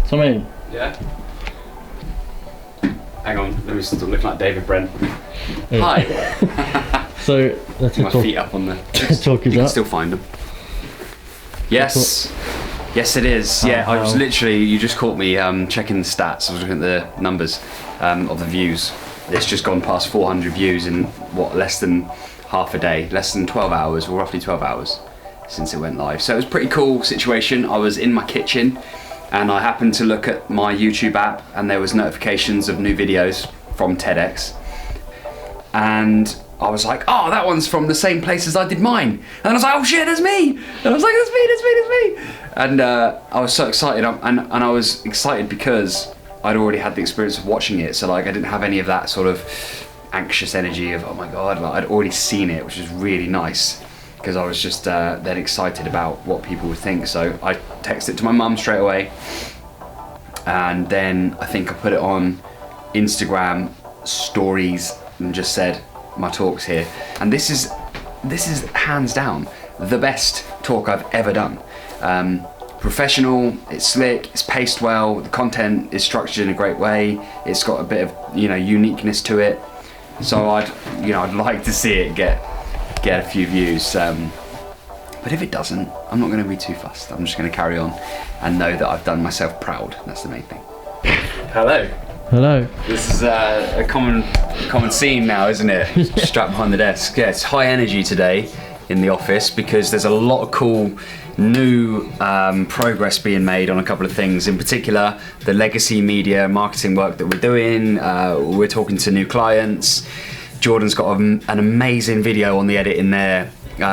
So I mean, Yeah. Hang on, let me stop looking like David Brent. yeah. Hi. So let's My talk. feet up on the. Talk is You can up. still find them. Yes. Yes, it is. Yeah, I was How- literally. You just caught me checking the stats. I was looking at the numbers of the views. It's just gone past 400 views in what, less than half a day, less than 12 hours, or roughly 12 hours since it went live. So it was a pretty cool situation. I was in my kitchen and I happened to look at my YouTube app and there was notifications of new videos from Tedx. And I was like, oh, that one's from the same place as I did mine. And I was like, oh shit, that's me. And I was like, that's me. And I was so excited. And I was excited because I'd already had the experience of watching it. So like, I didn't have any of that sort of anxious energy of, oh my God, like, I'd already seen it, which was really nice. Because I was just then excited about what people would think. So I texted it to my mum straight away. And then I think I put it on Instagram stories and just said, my talk's here. And this is hands down the best talk I've ever done. Professional, it's slick, it's paced well, the content is structured in a great way, it's got a bit of, you know, uniqueness to it. So I'd like to see it get a few views. But if it doesn't, I'm not going to be too fussed. I'm just going to carry on and know that I've done myself proud. That's the main thing. Hello. Hello. This is a common scene now, isn't it? Strapped behind the desk. Yeah, it's high energy today in the office because there's a lot of cool new progress being made on a couple of things. In particular, the legacy media marketing work that we're doing. We're talking to new clients. Jordan's got an amazing video on the edit in there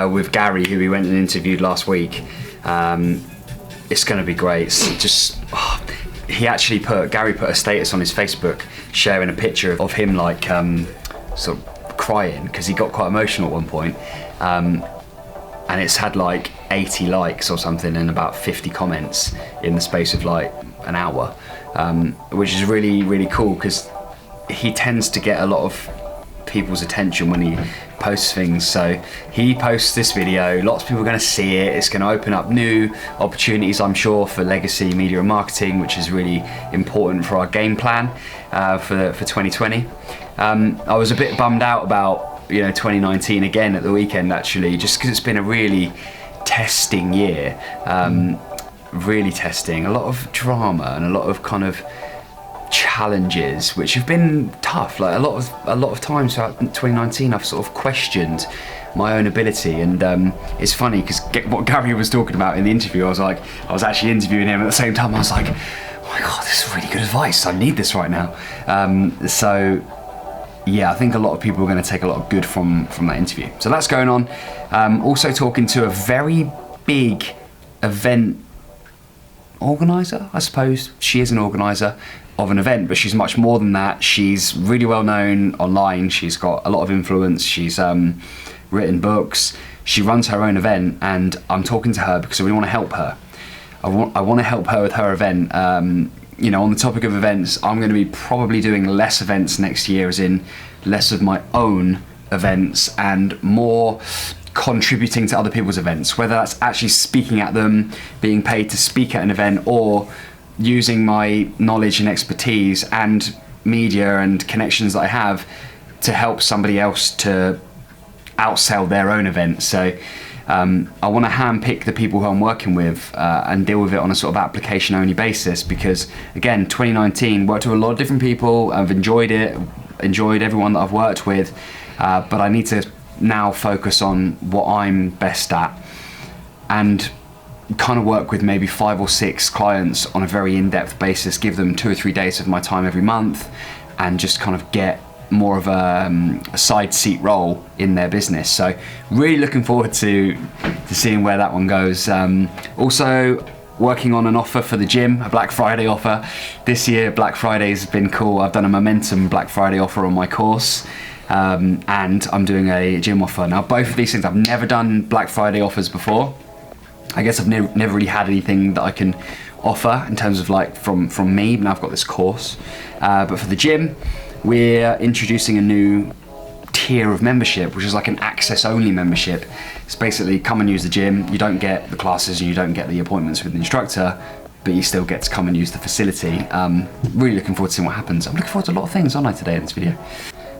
with Gary, who we went and interviewed last week. It's going to be great. It's just. Gary put a status on his Facebook sharing a picture of him like sort of crying because he got quite emotional at one point. And it's had like 80 likes or something and about 50 comments in the space of like an hour, which is really, really cool because he tends to get a lot of people's attention when he posts things. So he posts this video, lots of people are going to see it. It's going to open up new opportunities, I'm sure, for legacy media and marketing, which is really important for our game plan for 2020. I was a bit bummed out about 2019 again at the weekend, actually, just because it's been a really testing year, really testing, a lot of drama and a lot of kind of challenges which have been tough. Like a lot of times throughout 2019 I've sort of questioned my own ability, and it's funny because what Gary was talking about in the interview, I was actually interviewing him at the same time. I was like, oh my God, this is really good advice, I need this right now. So yeah, I think a lot of people are going to take a lot of good from that interview. So that's going on. Also talking to a very big event organizer, I suppose. She is an organizer of an event, but she's much more than that. She's really well known online. She's got a lot of influence. She's written books. She runs her own event, and I'm talking to her because we want to help her. I want to help her with her event. On the topic of events, I'm going to be probably doing less events next year, as in less of my own events and more contributing to other people's events, whether that's actually speaking at them, being paid to speak at an event, or using my knowledge and expertise and media and connections that I have to help somebody else to outsell their own event. So I want to handpick the people who I'm working with and deal with it on a sort of application only basis, because again, 2019, worked with a lot of different people. I've enjoyed it, enjoyed everyone that I've worked with, but I need to now focus on what I'm best at and kind of work with maybe 5 or 6 clients on a very in-depth basis, give them 2 or 3 days of my time every month, and just kind of get more of a side seat role in their business. So really looking forward to seeing where that one goes. Also working on an offer for the gym, a Black Friday offer. This year Black Friday's been cool. I've done a Momentum Black Friday offer on my course, and I'm doing a gym offer. Now both of these things, I've never done Black Friday offers before. I guess I've never really had anything that I can offer in terms of like from me, but now I've got this course. But for the gym, we're introducing a new tier of membership, which is like an access only membership. It's basically come and use the gym, you don't get the classes and you don't get the appointments with the instructor, but you still get to come and use the facility. Really looking forward to seeing what happens. I'm looking forward to a lot of things, aren't I, today in this video?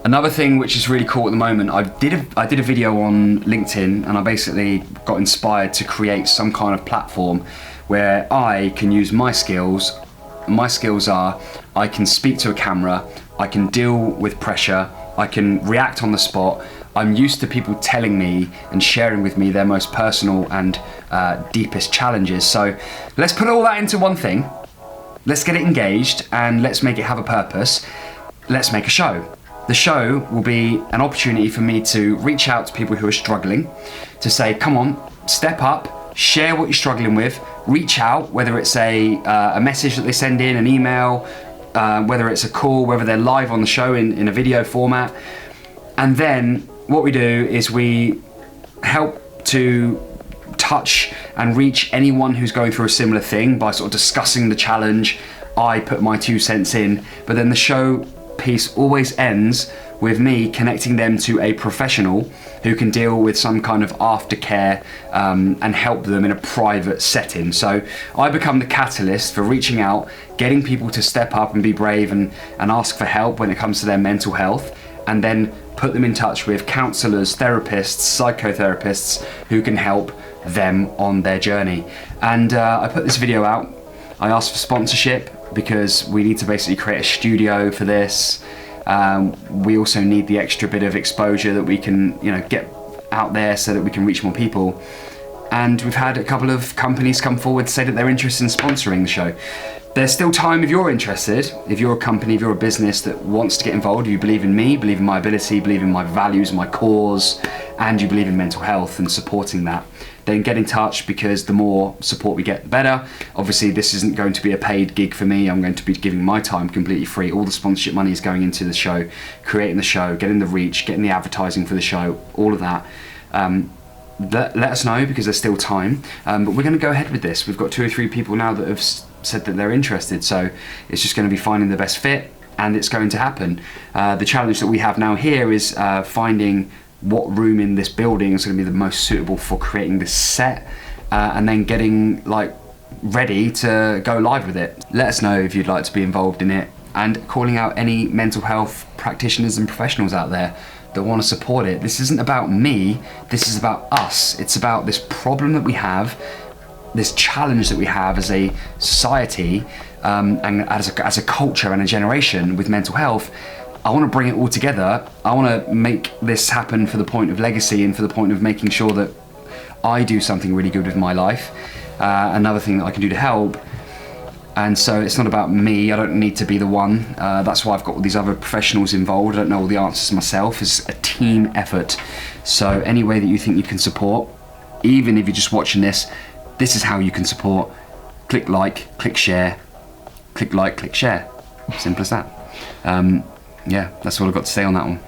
Another thing which is really cool at the moment, I did a video on LinkedIn, and I basically got inspired to create some kind of platform where I can use my skills. My skills are, I can speak to a camera, I can deal with pressure, I can react on the spot. I'm used to people telling me and sharing with me their most personal and deepest challenges. So let's put all that into one thing. Let's get it engaged and let's make it have a purpose. Let's make a show. The show will be an opportunity for me to reach out to people who are struggling, to say, come on, step up, share what you're struggling with, reach out, whether it's a message that they send in, an email, whether it's a call, whether they're live on the show in a video format. And then what we do is we help to touch and reach anyone who's going through a similar thing by sort of discussing the challenge. I put my 2 cents in, but then the show piece always ends with me connecting them to a professional who can deal with some kind of aftercare and help them in a private setting. So I become the catalyst for reaching out, getting people to step up and be brave and ask for help when it comes to their mental health, and then put them in touch with counsellors, therapists, psychotherapists who can help them on their journey. And I put this video out. I asked for sponsorship because we need to basically create a studio for this. We also need the extra bit of exposure that we can, get out there so that we can reach more people. And we've had a couple of companies come forward to say that they're interested in sponsoring the show. There's still time if you're interested, if you're a company, if you're a business that wants to get involved, you believe in me, believe in my ability, believe in my values, my cause, and you believe in mental health and supporting that, then get in touch, because the more support we get, the better. Obviously, this isn't going to be a paid gig for me. I'm going to be giving my time completely free. All the sponsorship money is going into the show, creating the show, getting the reach, getting the advertising for the show, all of that. Let us know, because there's still time. But we're going to go ahead with this. We've got 2 or 3 people now that have said that they're interested. So it's just going to be finding the best fit, and it's going to happen. The challenge that we have now here is finding what room in this building is going to be the most suitable for creating this set, and then getting ready to go live with it. Let us know if you'd like to be involved in it, and calling out any mental health practitioners and professionals out there that want to support it. This isn't about me, this is about us. It's about this problem that we have, this challenge that we have as a society, and as a culture and a generation with mental health. I want to bring it all together. I want to make this happen for the point of legacy and for the point of making sure that I do something really good with my life. Another thing that I can do to help. And so it's not about me. I don't need to be the one. That's why I've got all these other professionals involved. I don't know all the answers myself. It's a team effort. So any way that you think you can support, even if you're just watching this is how you can support. Click like, click share, click like, click share. Simple as that. Yeah, that's all I've got to say on that one.